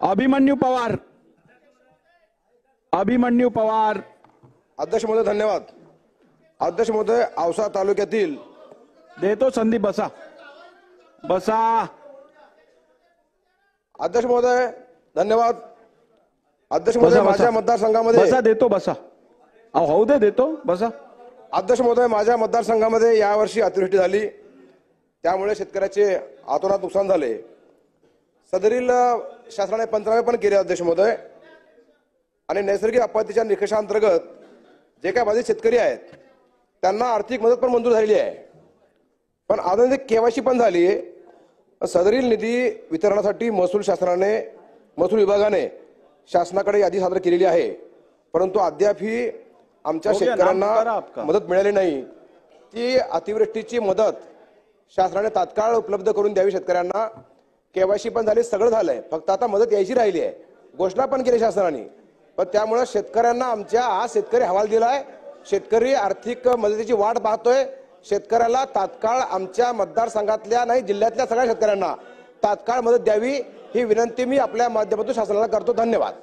अभिमन्यू पवार. अभिमन्यू पवार. अध्यक्ष महोदय धन्यवाद. अध्यक्ष महोदय, औसा तालुक्यातील देतो संधी. बसा बसा. अध्यक्ष महोदय धन्यवाद. अध्यक्ष महोदय, माझ्या मतदारसंघामध्ये बसा. देतो. बसा. होऊ दे. देतो. बसा. अध्यक्ष महोदय, माझ्या मतदारसंघामध्ये यावर्षी अतिवृष्टी झाली, त्यामुळे शेतकऱ्याचे अतोनात नुकसान झाले. सदरील शासनाने पंचनामे पण केले अध्यक्ष महोदय, आणि नैसर्गिक आपत्तीच्या निकषांतर्गत जे काही बाधित शेतकरी आहेत त्यांना आर्थिक मदत पण मंजूर झालेली आहे. पण अजून केवायसी पण झाली. सदरील निधी वितरणासाठी महसूल विभागाने शासनाकडे यादी सादर केलेली आहे, परंतु अद्यापही आमच्या शेतकऱ्यांना मदत मिळाली नाही. ती अतिवृष्टीची मदत शासनाने तात्काळ उपलब्ध करून द्यावी शेतकऱ्यांना. केवायसी पण झाली, सगळं झालंय, फक्त आता मदत यायची राहिली आहे. घोषणा पण केली शासनाने, पण त्यामुळे शेतकऱ्यांना आज शेतकरी हवाल दिलाय. शेतकरी आर्थिक मदतीची वाट पाहतोय. शेतकऱ्याला तात्काळ आमच्या मतदारसंघातल्या नाही, जिल्ह्यातल्या सगळ्या शेतकऱ्यांना तात्काळ मदत द्यावी ही विनंती मी आपल्या माध्यमातून शासनाला करतो. धन्यवाद.